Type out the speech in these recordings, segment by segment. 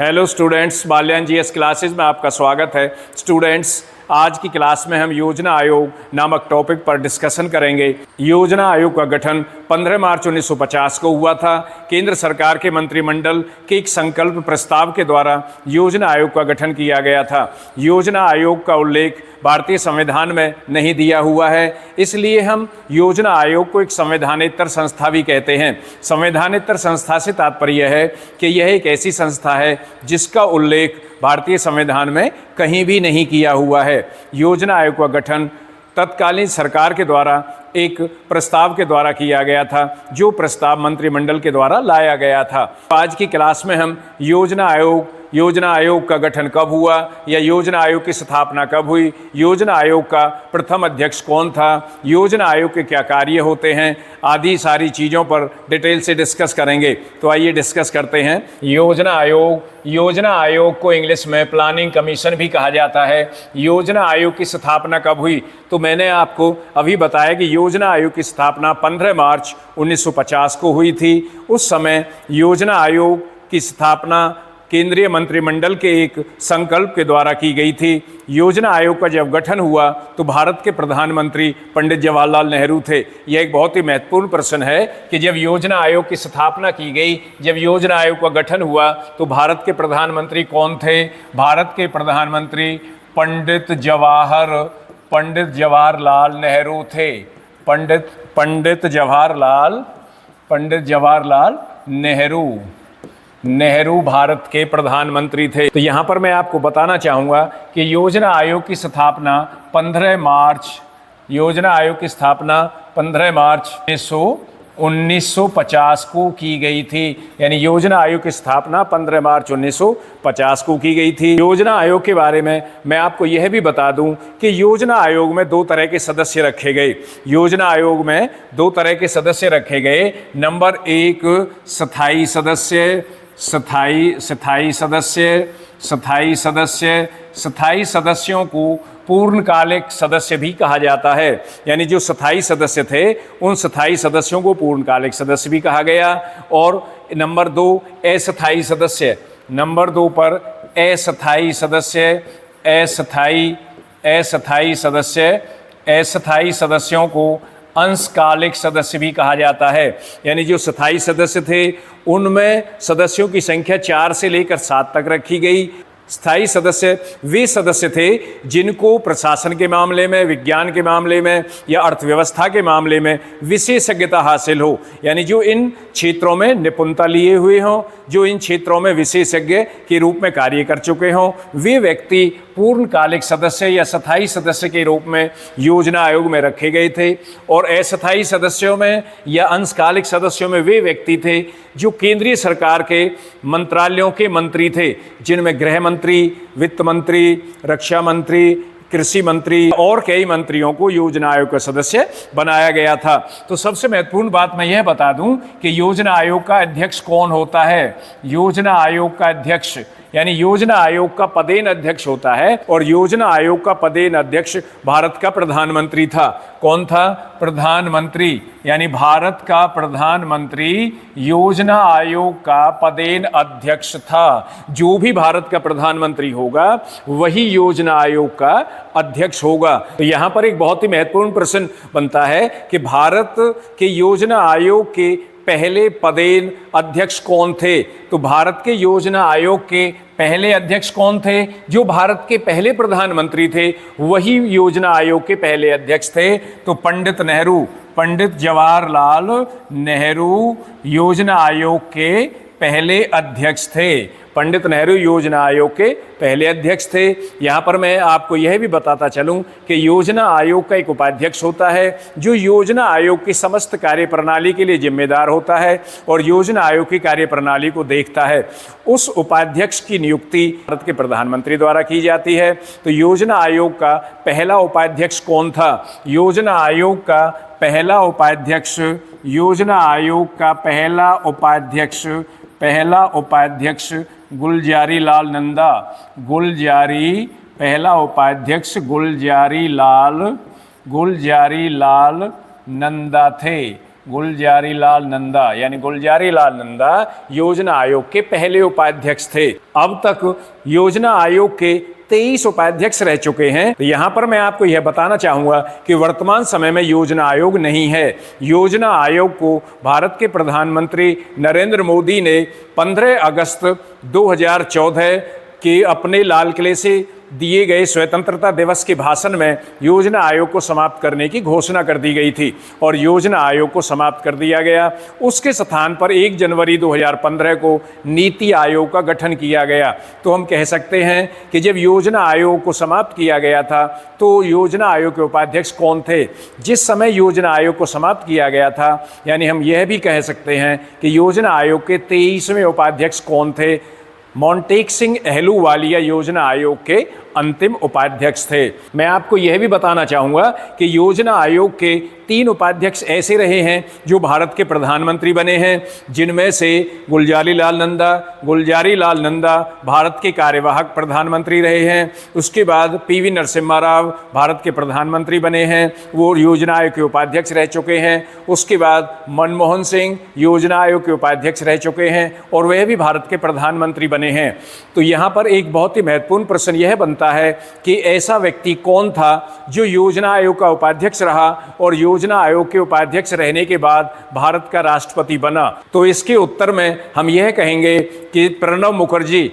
Hello students, Balyan GS classes में आपका स्वागत है। स्टूडेंट्स, आज की क्लास में हम योजना आयोग नामक टॉपिक पर डिस्कशन करेंगे। योजना आयोग का गठन 15 मार्च 1950 को हुआ था। केंद्र सरकार के मंत्रिमंडल के एक संकल्प प्रस्ताव के द्वारा योजना आयोग का गठन किया गया था। योजना आयोग का उल्लेख भारतीय संविधान में नहीं दिया हुआ है, इसलिए हम योजना आयोग को एक संवैधानेतर संस्था भी कहते हैं। संवैधानेतर संस्था से तात्पर्य है कि यह एक ऐसी संस्था है जिसका उल्लेख भारतीय संविधान में कहीं भी नहीं किया हुआ है। योजना आयोग का गठन तत्कालीन सरकार के द्वारा एक प्रस्ताव के द्वारा किया गया था, जो प्रस्ताव मंत्रिमंडल के द्वारा लाया गया था। आज की क्लास में हम योजना आयोग का गठन कब हुआ या योजना आयोग की स्थापना कब हुई, योजना आयोग का प्रथम अध्यक्ष कौन था, योजना आयोग के क्या कार्य होते हैं, आदि सारी चीज़ों पर डिटेल से डिस्कस करेंगे। तो आइए डिस्कस करते हैं। योजना आयोग को इंग्लिश में प्लानिंग कमीशन भी कहा जाता है। योजना आयोग की स्थापना कब हुई? तो मैंने आपको अभी बताया कि योजना आयोग की स्थापना 15 मार्च 1950 को हुई थी। उस समय योजना आयोग की स्थापना केंद्रीय मंत्रिमंडल के एक संकल्प के द्वारा की गई थी। योजना आयोग का जब गठन हुआ तो भारत के प्रधानमंत्री पंडित जवाहरलाल नेहरू थे। यह एक बहुत ही महत्वपूर्ण प्रश्न है कि जब योजना आयोग की स्थापना की गई, जब योजना आयोग का गठन हुआ तो भारत के प्रधानमंत्री कौन थे? भारत के प्रधानमंत्री पंडित जवाहरलाल नेहरू थे। पंडित जवाहरलाल नेहरू भारत के प्रधानमंत्री थे। तो यहाँ पर मैं आपको बताना चाहूँगा कि योजना आयोग की स्थापना 15 मार्च 1950 को की गई थी। यानी योजना आयोग की स्थापना 15 मार्च 1950 को की गई थी। योजना आयोग के बारे में मैं आपको यह भी बता दूं कि योजना आयोग में 2 तरह के सदस्य रखे गए। योजना आयोग में 2 तरह के सदस्य रखे गए। नंबर 1 स्थायी सदस्यों को पूर्णकालिक सदस्य भी कहा जाता है। यानी जो स्थायी सदस्य थे उन स्थायी सदस्यों को पूर्णकालिक सदस्य भी कहा गया। और नंबर 2 अस्थायी सदस्य। नंबर 2 पर अस्थायी सदस्यों को अंशकालिक सदस्य भी कहा जाता है। यानी जो स्थायी सदस्य थे उनमें सदस्यों की संख्या 4 से लेकर 7 तक रखी गई। स्थायी सदस्य वे सदस्य थे जिनको प्रशासन के मामले में, विज्ञान के मामले में या अर्थव्यवस्था के मामले में विशेषज्ञता हासिल हो। यानी जो इन क्षेत्रों में निपुणता लिए हुए हों, जो इन क्षेत्रों में विशेषज्ञ के रूप में कार्य कर चुके हों, वे व्यक्ति पूर्णकालिक सदस्य या स्थायी सदस्य के रूप में योजना आयोग में रखे गए थे। और अस्थायी सदस्यों में या अंशकालिक सदस्यों में वे व्यक्ति थे जो केंद्रीय सरकार के मंत्रालयों के मंत्री थे, जिनमें गृह मंत्री, वित्त मंत्री, रक्षा मंत्री, कृषि मंत्री और कई मंत्रियों को योजना आयोग का सदस्य बनाया गया था। तो सबसे महत्वपूर्ण बात मैं यह बता दूं कि योजना आयोग का अध्यक्ष कौन होता है। योजना आयोग का अध्यक्ष यानी योजना आयोग का पदेन अध्यक्ष होता है, और योजना आयोग का पदेन अध्यक्ष भारत का प्रधानमंत्री था। कौन था? प्रधानमंत्री। यानी भारत का प्रधानमंत्री योजना आयोग का पदेन अध्यक्ष था। जो भी भारत का प्रधानमंत्री होगा वही योजना आयोग का अध्यक्ष होगा। तो यहाँ पर एक बहुत ही महत्वपूर्ण प्रश्न बनता है कि भारत के योजना आयोग के पहले पदेन अध्यक्ष कौन थे? तो भारत के योजना आयोग के पहले अध्यक्ष कौन थे? जो भारत के पहले प्रधानमंत्री थे वही योजना आयोग के पहले अध्यक्ष थे। तो पंडित जवाहरलाल नेहरू योजना आयोग के पहले अध्यक्ष थे। पंडित नेहरू योजना आयोग के पहले अध्यक्ष थे। यहाँ पर मैं आपको यह भी बताता चलूँ कि योजना आयोग का एक उपाध्यक्ष होता है जो योजना आयोग की समस्त कार्यप्रणाली के लिए जिम्मेदार होता है और योजना आयोग की कार्यप्रणाली को देखता है। उस उपाध्यक्ष की नियुक्ति भारत के प्रधानमंत्री द्वारा की जाती है। तो योजना आयोग का पहला उपाध्यक्ष कौन था? योजना आयोग का पहला उपाध्यक्ष गुलजारी लाल नंदा थे। गुलजारी लाल नंदा, यानी गुलजारी लाल नंदा योजना आयोग के पहले उपाध्यक्ष थे। अब तक योजना आयोग के 23 उपाध्यक्ष रह चुके हैं। तो यहां पर मैं आपको यह बताना चाहूंगा कि वर्तमान समय में योजना आयोग नहीं है। योजना आयोग को भारत के प्रधानमंत्री नरेंद्र मोदी ने 15 अगस्त 2014 के अपने लाल किले से दिए गए स्वतंत्रता दिवस के भाषण में योजना आयोग को समाप्त करने की घोषणा कर दी गई थी और योजना आयोग को समाप्त कर दिया गया। उसके स्थान पर 1 जनवरी 2015 को नीति आयोग का गठन किया गया। तो हम कह सकते हैं कि जब योजना आयोग को समाप्त किया गया था तो योजना आयोग के उपाध्यक्ष कौन थे? जिस समय योजना आयोग को समाप्त किया गया था, यानी हम यह भी कह सकते हैं कि योजना आयोग के 23वें उपाध्यक्ष कौन थे? मोंटेक सिंह अहलूवालिया योजना आयोग के अंतिम उपाध्यक्ष थे। मैं आपको यह भी बताना चाहूँगा कि योजना आयोग के 3 उपाध्यक्ष ऐसे रहे हैं जो भारत के प्रधानमंत्री बने हैं, जिनमें से गुलजारी लाल नंदा भारत के कार्यवाहक प्रधानमंत्री रहे हैं। उसके बाद PV नरसिम्हा राव भारत के प्रधानमंत्री बने हैं, वो योजना आयोग के उपाध्यक्ष रह चुके हैं। उसके बाद मनमोहन सिंह योजना आयोग के उपाध्यक्ष रह चुके हैं और वह भी भारत के प्रधानमंत्री बने हैं। तो यहाँ पर एक बहुत ही महत्वपूर्ण प्रश्न यह बनता है कि ऐसा व्यक्ति कौन था जो योजना आयोग का उपाध्यक्ष रहा और योजना आयोग के उपाध्यक्ष रहने के बाद भारत का राष्ट्रपति बना? तो इसके उत्तर में हम यह कहेंगे कि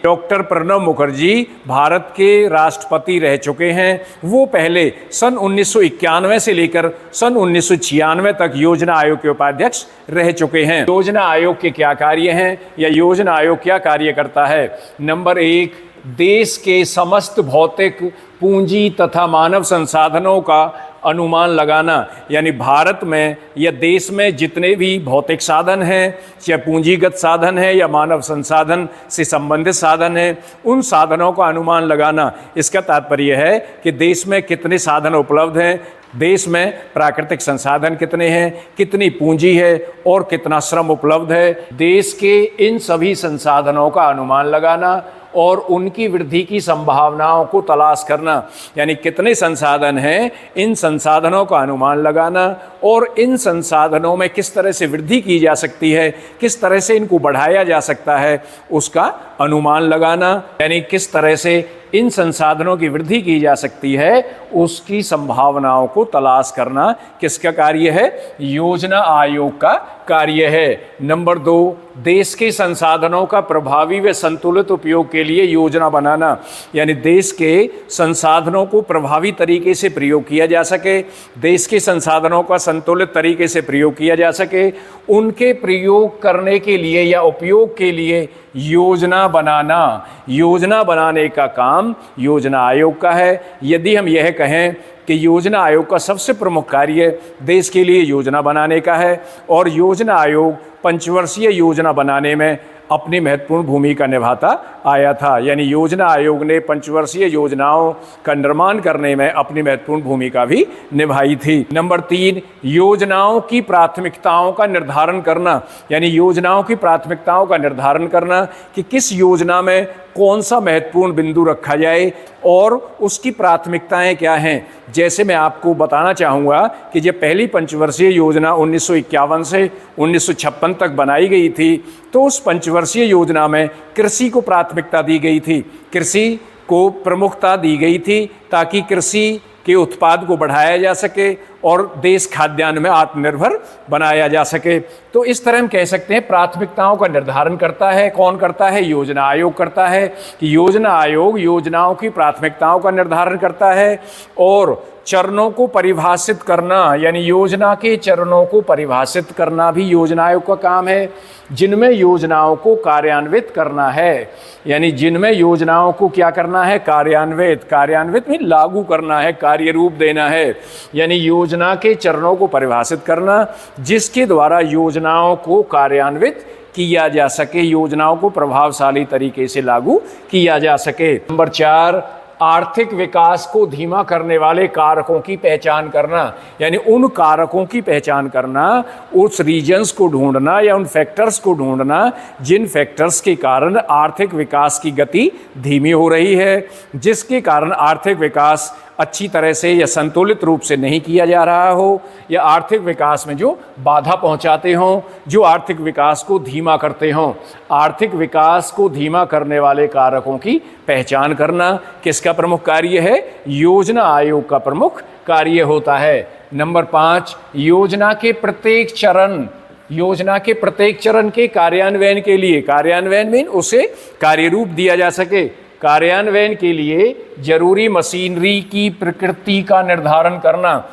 डॉक्टर प्रणब मुखर्जी भारत के राष्ट्रपति रह चुके हैं। वो पहले सन 1991 से लेकर सन 1996 तक योजना आयोग के उपाध्यक्ष रह चुके हैं। योजना आयोग के क्या कार्य हैं या योजना आयोग क्या कार्य करता है? नंबर 1, देश के समस्त भौतिक, पूंजी तथा मानव संसाधनों का अनुमान लगाना, यानी भारत में या देश में जितने भी भौतिक साधन हैं, चाहे पूंजीगत साधन है या मानव संसाधन से संबंधित साधन है, उन साधनों का अनुमान लगाना। इसका तात्पर्य है कि देश में कितने साधन उपलब्ध हैं, देश में प्राकृतिक संसाधन कितने हैं, कितनी पूंजी है और कितना श्रम उपलब्ध है। देश के इन सभी संसाधनों का अनुमान लगाना और उनकी वृद्धि की संभावनाओं को तलाश करना, यानी कितने संसाधन हैं, इन संसाधनों का अनुमान लगाना और इन संसाधनों में किस तरह से वृद्धि की जा सकती है, किस तरह से इनको बढ़ाया जा सकता है, उसका अनुमान लगाना, यानी किस तरह से इन संसाधनों की वृद्धि की जा सकती है, उसकी संभावनाओं को तलाश करना किसका कार्य है? योजना आयोग का कार्य है। नंबर 2, देश के संसाधनों का प्रभावी व संतुलित उपयोग के लिए योजना बनाना, यानी देश के संसाधनों को प्रभावी तरीके से प्रयोग किया जा सके, देश के संसाधनों का संतुलित तरीके से प्रयोग किया जा सके, उनके प्रयोग करने के लिए या उपयोग के लिए योजना बनाना। योजना बनाने का काम योजना आयोग का है। यदि हम यह कहें कि योजना आयोग का सबसे प्रमुख कार्य देश के लिए योजना बनाने का है और योजना आयोग पंचवर्षीय योजना बनाने में अपनी महत्वपूर्ण भूमिका निभाता आया था, यानी योजना आयोग ने पंचवर्षीय योजनाओं का निर्माण करने में अपनी महत्वपूर्ण भूमिका भी निभाई थी। नंबर 3, योजनाओं की प्राथमिकताओं का निर्धारण करना, यानी योजनाओं की प्राथमिकताओं का निर्धारण करना कि किस योजना में कौन सा महत्वपूर्ण बिंदु रखा जाए और उसकी प्राथमिकताएं क्या हैं। जैसे मैं आपको बताना चाहूँगा कि जब पहली पंचवर्षीय योजना 1951 से 1956 तक बनाई गई थी तो उस पंचवर्षीय योजना में कृषि को प्राथमिकता दी गई थी, कृषि को प्रमुखता दी गई थी ताकि कृषि के उत्पाद को बढ़ाया जा सके और देश खाद्यान्न में आत्मनिर्भर बनाया जा सके। तो इस तरह हम कह सकते हैं प्राथमिकताओं का निर्धारण करता है। कौन करता है? योजना आयोग करता है कि योजना आयोग योजनाओं की प्राथमिकताओं का निर्धारण करता है और चरणों को परिभाषित करना, यानी योजना के चरणों को परिभाषित करना भी योजना आयोग का काम है। जिनमें योजनाओं को कार्यान्वित करना है, यानी जिनमें योजनाओं को क्या करना है? कार्यान्वित में लागू करना है, कार्य रूप देना है, यानी योजना के चरणों को परिभाषित करना जिसके द्वारा योजनाओं को कार्यान्वित किया जा सके, योजनाओं को प्रभावशाली तरीके से लागू किया जा सके। नंबर 4, आर्थिक विकास को धीमा करने वाले कारकों की पहचान करना, यानी उन कारकों की पहचान करना, उस रीजन्स को ढूंढना या उन फैक्टर्स को ढूंढना जिन फैक्टर्स के कारण आर्थिक विकास की गति धीमी हो रही है, जिसके कारण आर्थिक विकास अच्छी तरह से या संतुलित रूप से नहीं किया जा रहा हो, या आर्थिक विकास में जो बाधा पहुंचाते हों, जो आर्थिक विकास को धीमा करते हों। आर्थिक विकास को धीमा करने वाले कारकों की पहचान करना किसका प्रमुख कार्य है? योजना आयोग का प्रमुख कार्य होता है। नंबर 5, योजना के प्रत्येक चरण के कार्यान्वयन के लिए, कार्यान्वयन में उसे कार्यरूप दिया जा सके, कार्यान्वयन के लिए जरूरी मशीनरी की प्रकृति का निर्धारण करना।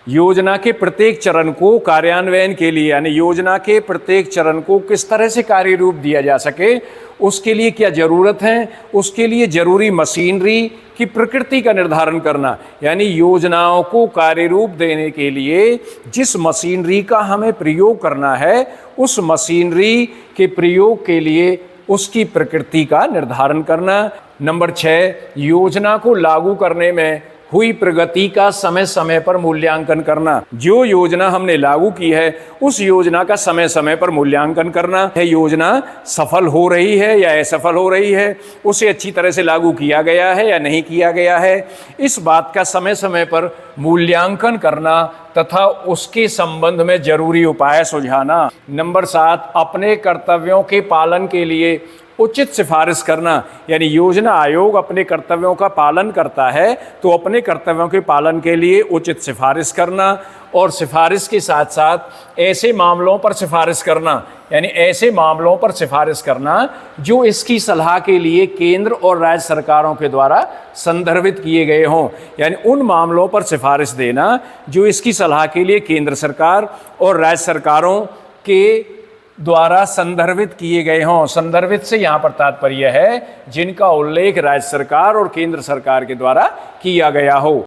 योजना के प्रत्येक चरण को कार्यान्वयन के लिए, यानी योजना के प्रत्येक चरण को किस तरह से कार्यरूप दिया जा सके, उसके लिए क्या जरूरत है, उसके लिए जरूरी मशीनरी की प्रकृति का निर्धारण करना। यानी योजनाओं को कार्यरूप देने के लिए जिस मशीनरी का हमें प्रयोग करना है, उस मशीनरी के प्रयोग के लिए उसकी प्रकृति का निर्धारण करना। नंबर 6, योजना को लागू करने में हुई प्रगति का समय समय पर मूल्यांकन करना। जो योजना हमने लागू की है, उस योजना का समय समय पर मूल्यांकन करना है। योजना सफल हो रही है या असफल हो रही है, उसे अच्छी तरह से लागू किया गया है या नहीं किया गया है, इस बात का समय समय पर मूल्यांकन करना तथा उसके संबंध में जरूरी उपाय सुझाना। नंबर 7, अपने कर्तव्यों के पालन के लिए उचित सिफारिश करना। यानी योजना आयोग अपने कर्तव्यों का पालन करता है, तो अपने कर्तव्यों के पालन के लिए उचित सिफारिश करना, और सिफारिश के साथ साथ ऐसे मामलों पर सिफारिश करना, यानी ऐसे मामलों पर सिफारिश करना जो इसकी सलाह के लिए केंद्र और राज्य सरकारों के द्वारा संदर्भित किए गए हों। यानी उन मामलों पर सिफारिश देना जो इसकी सलाह के लिए केंद्र सरकार और राज्य सरकारों के द्वारा संदर्भित किए गए हों। संदर्भित से यहाँ पर तात्पर्य है जिनका उल्लेख राज्य सरकार और केंद्र सरकार के द्वारा किया गया हो।